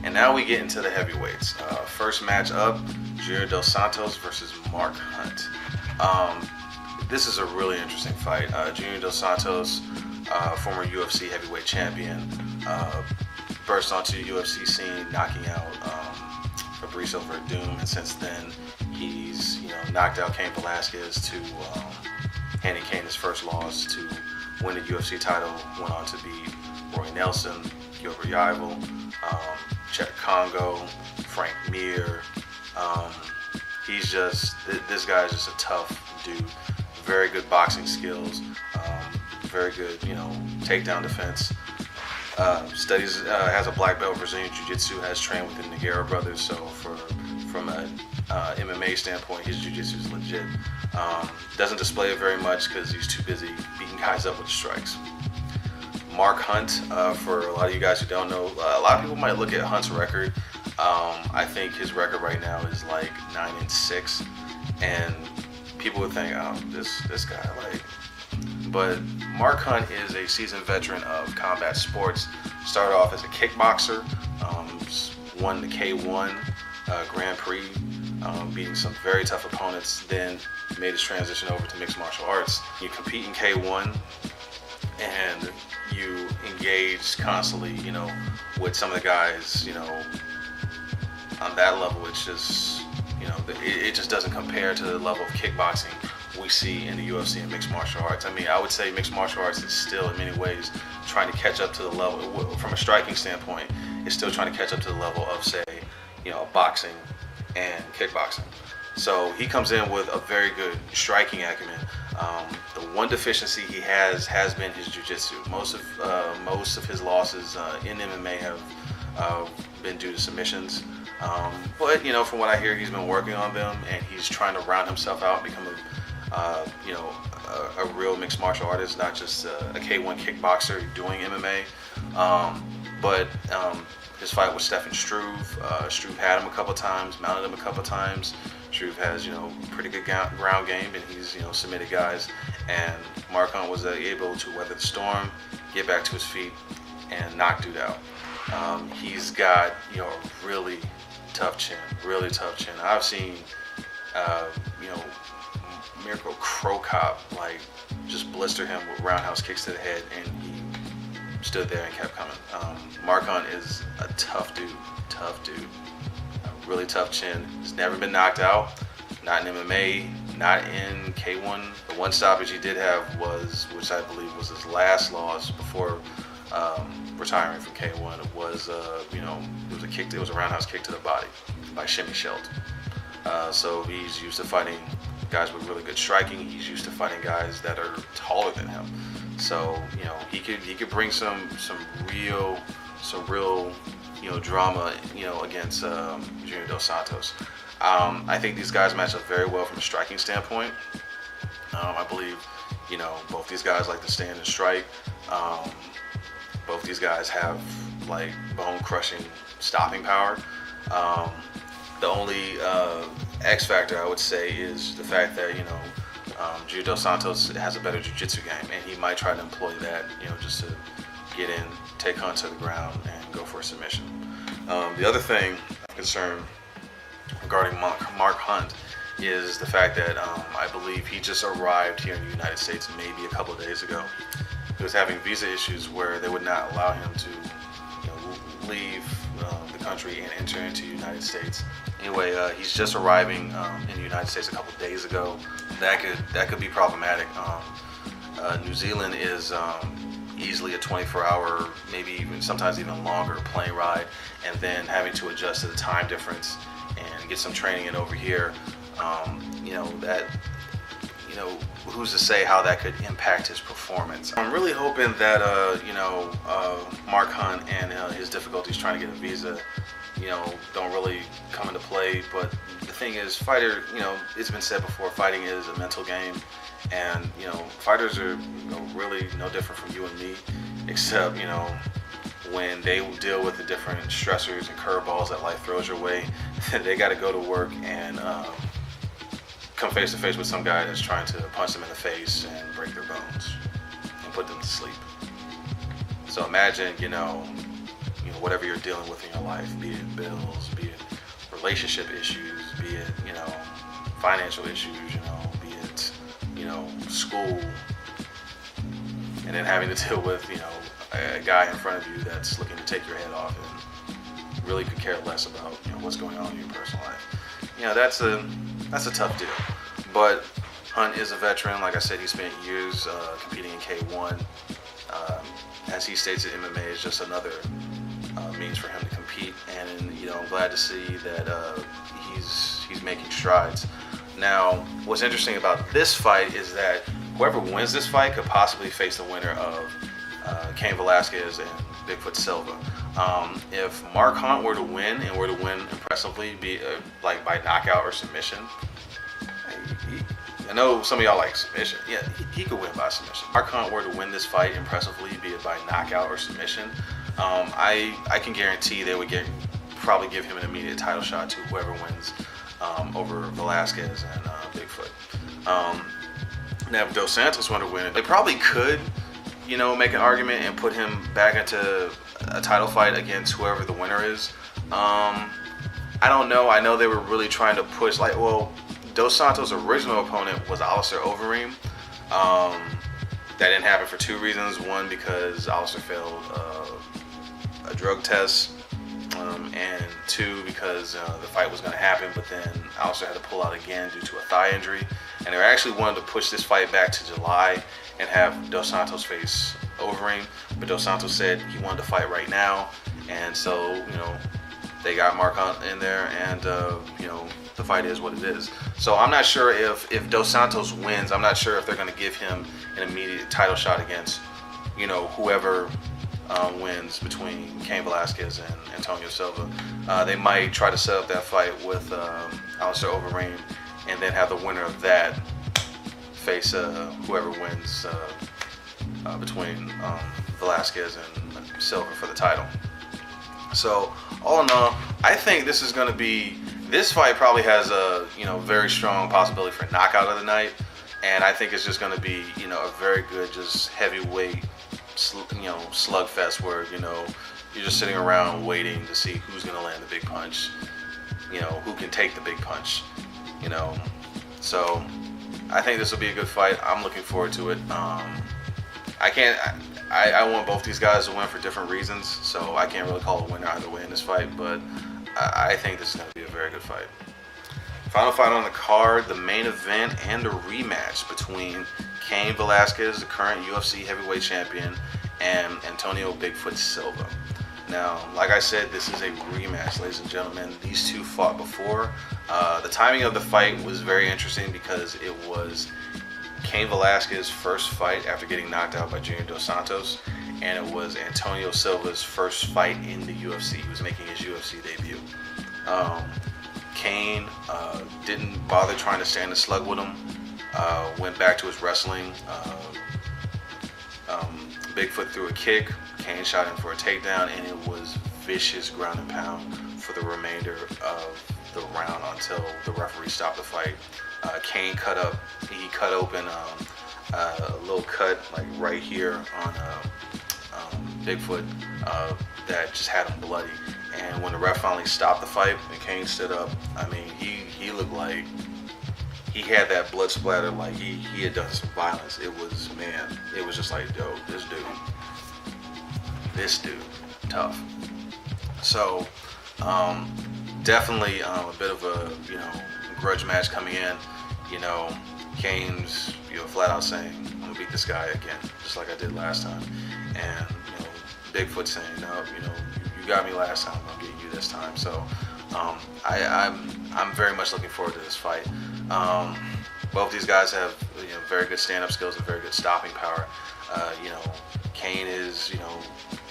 And now we get into the heavyweights. First match up, Junior Dos Santos versus Mark Hunt. This is a really interesting fight. Junior Dos Santos, former UFC heavyweight champion, burst onto the UFC scene, knocking out Fabricio Verdum, and since then he's knocked out Cain Velasquez to handing Cain his first loss to win the UFC title. Went on to beat Roy Nelson, Gilbert Yvel, Chet Congo, Frank Mir. This guy is just a tough dude. Very good boxing skills, very good, takedown defense. Has a black belt Brazilian Jiu-Jitsu, has trained with the Nogueira brothers, so from a MMA standpoint, his Jiu-Jitsu is legit. Doesn't display it very much because he's too busy beating guys up with strikes. Mark Hunt, for a lot of you guys who don't know, a lot of people might look at Hunt's record. I think his record right now is like 9-6, and people would think, oh, this guy, but Mark Hunt is a seasoned veteran of combat sports. Started off as a kickboxer, won the K1 Grand Prix, beating some very tough opponents. Then made his transition over to mixed martial arts. You compete in K1, and you engage constantly, with some of the guys, on that level. It's just, it just doesn't compare to the level of kickboxing we see in the UFC and mixed martial arts. I mean, I would say mixed martial arts is still in many ways trying to catch up to the level, from a striking standpoint, it's still trying to catch up to the level of, say, boxing and kickboxing. So he comes in with a very good striking acumen. The one deficiency he has been his jiu-jitsu. Most of his losses in MMA have been due to submissions. But from what I hear, he's been working on them, and he's trying to round himself out, become a real mixed martial artist, not just a K1 kickboxer doing MMA. But his fight with Stefan Struve, Struve had him a couple times, mounted him a couple times. Struve has pretty good ground game, and he's submitted guys. And Mark Hunt was able to weather the storm, get back to his feet, and knock dude out. He's got a really tough chin. I've seen Mirko Cro Cop just blister him with roundhouse kicks to the head, and he stood there and kept coming. Mark Hunt is a tough dude, a really tough chin. He's never been knocked out, not in MMA, not in K1. The one stoppage he did have was, which I believe was his last loss before retiring from K1. It was it was a roundhouse kick to the body by Shimmy Shelton. So he's used to fighting guys with really good striking. He's used to fighting guys that are taller than him. So he could bring some real drama against Junior Dos Santos. I think these guys match up very well from a striking standpoint. I believe both these guys like to stand and strike. Both these guys have bone crushing stopping power. The only X factor I would say is the fact that Junior Dos Santos has a better jiu-jitsu game, and he might try to employ that just to get in, take Hunt to the ground, and go for a submission. The other thing I'm concerned regarding Mark Hunt is the fact that I believe he just arrived here in the United States maybe a couple of days ago. He was having visa issues where they would not allow him to leave the country and enter into the United States. Anyway, he's just arriving in the United States a couple of days ago. That could be problematic. New Zealand is easily a 24-hour, maybe even sometimes even longer plane ride, and then having to adjust to the time difference and get some training in over here. Who's to say how that could impact his performance? I'm really hoping that Mark Hunt and his difficulties trying to get a visa don't really come into play. But the thing is, it's been said before, fighting is a mental game, and fighters are really no different from you and me, except when they deal with the different stressors and curveballs that life throws your way, they got to go to work and come face to face with some guy that's trying to punch them in the face and break their bones and put them to sleep. So imagine, whatever you're dealing with in your life, be it bills, be it relationship issues, be it, financial issues, be it, school, and then having to deal with, a guy in front of you that's looking to take your head off and really could care less about, what's going on in your personal life. That's a tough deal. But Hunt is a veteran. Like I said, he spent years competing in K1. As he states, that MMA is just another means for him to compete, and I'm glad to see that he's making strides. Now, what's interesting about this fight is that whoever wins this fight could possibly face the winner of Cain Velasquez and Bigfoot Silva. If Mark Hunt were to win and were to win impressively, be like by knockout or submission, I know some of y'all like submission. Yeah, he could win by submission. Mark Hunt were to win this fight impressively, be it by knockout or submission, I can guarantee they would probably give him an immediate title shot to whoever wins over Velasquez and Bigfoot. Now, if Dos Santos were to win it, they probably could, make an argument and put him back into a title fight against whoever the winner is. I don't know. I know they were really trying to push, Dos Santos' original opponent was Alistair Overeem. That didn't happen for two reasons. One, because Alistair failed a drug test, and two, because the fight was going to happen, but then Alistair had to pull out again due to a thigh injury. And they actually wanted to push this fight back to July and have Dos Santos face Overeem, but Dos Santos said he wanted to fight right now, and so they got Mark Hunt in there, and the fight is what it is. So I'm not sure if Dos Santos wins, I'm not sure if they're going to give him an immediate title shot against whoever wins between Cain Velasquez and Antonio Silva. They might try to set up that fight with Alistair Overeem, and then have the winner of that face whoever wins between Velasquez and Silva for the title. So all in all, I think this fight probably has a very strong possibility for knockout of the night, and I think it's just going to be a very good just heavyweight slugfest where you're just sitting around waiting to see who's going to land the big punch, who can take the big punch, so I think this will be a good fight. I'm looking forward to it. I want both these guys to win for different reasons, so I can't really call a winner either way in this fight, but I think this is going to be a very good fight. Final fight on the card, the main event and the rematch between Cain Velasquez, the current UFC heavyweight champion, and Antonio Bigfoot Silva. Now, like I said, this is a rematch, ladies and gentlemen. These two fought before. The timing of the fight was very interesting because it was Cain Velasquez's first fight after getting knocked out by Junior Dos Santos, and it was Antonio Silva's first fight in the UFC. He was making his UFC debut. Cain didn't bother trying to stand the slug with him, went back to his wrestling. Bigfoot threw a kick, Cain shot him for a takedown, and it was vicious ground and pound for the remainder of the round until the referee stopped the fight. Cain cut open a little cut like right here on Bigfoot that just had him bloody. And when the ref finally stopped the fight and Cain stood up, I mean, he looked like he had that blood splatter, like he had done some violence. It was just like, yo, this dude, tough. So definitely a bit of a grudge match coming in. Cain's flat out saying, I'm gonna beat this guy again, just like I did last time. And Bigfoot saying, no, you got me last time, I'm getting you this time. So I'm very much looking forward to this fight. Both these guys have very good stand-up skills and very good stopping power. Cain is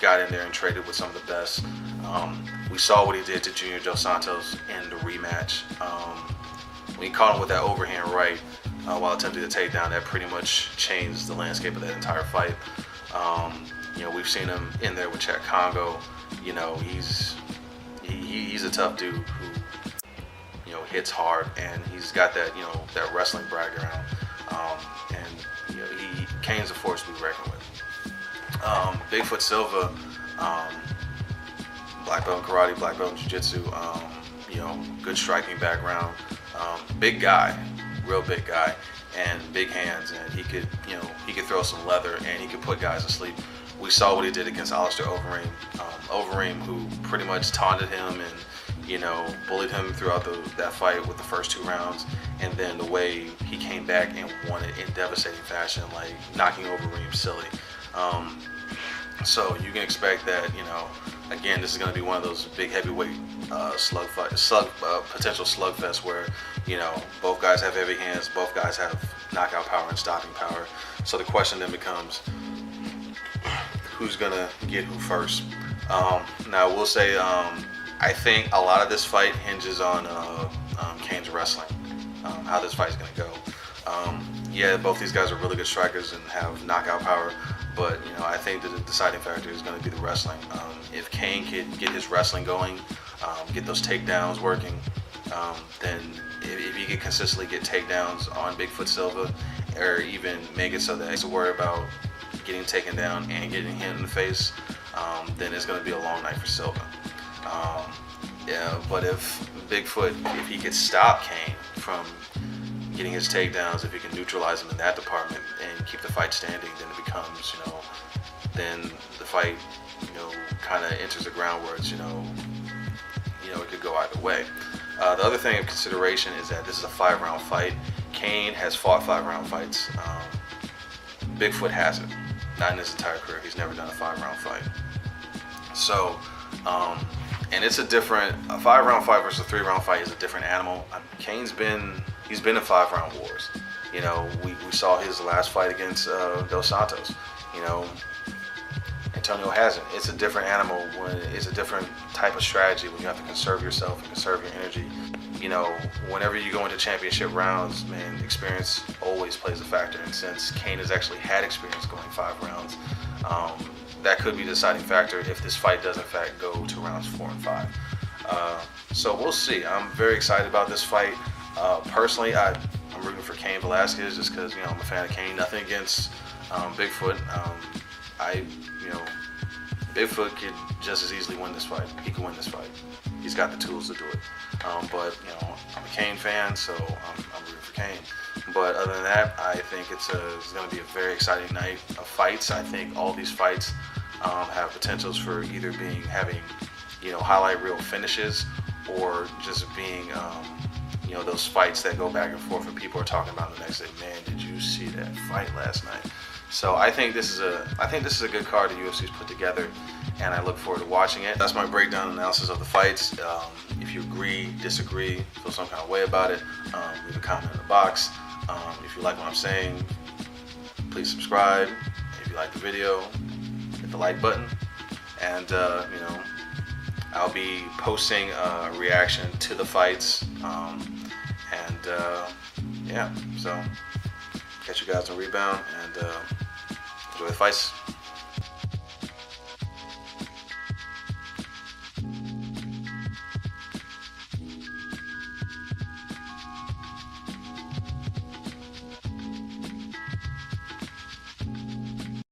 got in there and traded with some of the best. We saw what he did to Junior Dos Santos in the rematch. When he caught him with that overhand right while attempting to take down, that pretty much changed the landscape of that entire fight. We've seen him in there with Chad Congo. He's a tough dude who hits hard, and he's got that that wrestling background. Cain's a force to be reckoned with. Bigfoot Silva, black belt in karate, black belt in jiu-jitsu. You know, good striking background. Big guy, real big guy, and big hands, and he could, you know, he could throw some leather and he could put guys to sleep. We saw what he did against Alistair Overeem. Overeem, who pretty much taunted him and, you know, bullied him throughout that fight with the first 2 rounds, and then the way he came back and won it in devastating fashion, like knocking Overeem silly. So you can expect that, you know, again, this is going to be one of those big heavyweight potential slugfest where, you know, both guys have heavy hands, both guys have knockout power and stopping power. So the question then becomes, who's going to get who first? Now, we'll say, I think a lot of this fight hinges on Cain's wrestling, how this fight is going to go. Yeah, both these guys are really good strikers and have knockout power, but, you know, I think that the deciding factor is going to be the wrestling. If Cain could get his wrestling going, get those takedowns working, then if he could consistently get takedowns on Bigfoot Silva, or even make it so that he's worried about getting taken down and getting hit in the face, then it's going to be a long night for Silva. Yeah, but if Bigfoot, if he could stop Cain from getting his takedowns, if he can neutralize him in that department and keep the fight standing, then it becomes, you know, then the fight, you know, kind of enters the ground where it's, you know, it could go either way. The other thing of consideration is that this is a 5-round fight. Cain has fought 5-round fights. Bigfoot hasn't. Not in his entire career. He's never done a 5-round fight. So, and it's a 5-round fight versus a 3-round fight is a different animal. Cain's been in 5-round wars. You know, we saw his last fight against Dos Santos. You know, Antonio hasn't. It's a different animal. It's a different type of strategy when you have to conserve yourself and conserve your energy. You know, whenever you go into championship rounds, man, experience always plays a factor. And since Cain has actually had experience going 5 rounds, that could be the deciding factor if this fight does in fact go to rounds 4 and 5. So we'll see. I'm very excited about this fight. Personally, I'm rooting for Cain Velasquez just because, you know, I'm a fan of Cain. Nothing against Bigfoot. Bigfoot could just as easily win this fight. He could win this fight. He's got the tools to do it. But, you know, I'm a Cain fan, so I'm rooting for Cain. But other than that, I think it's going to be a very exciting night of fights. I think all these fights have potentials for either having, you know, highlight reel finishes, or just being, you know, those fights that go back and forth and people are talking about the next day. Man, did you see that fight last night? So I think this is a good card the UFC's put together, and I look forward to watching it. That's my breakdown analysis of the fights. If you agree, disagree, feel some kind of way about it, leave a comment in the box. If you like what I'm saying, please subscribe. If you like the video, hit the like button, and you know, I'll be posting a reaction to the fights, yeah, so catch you guys on Rebound, and enjoy the fights.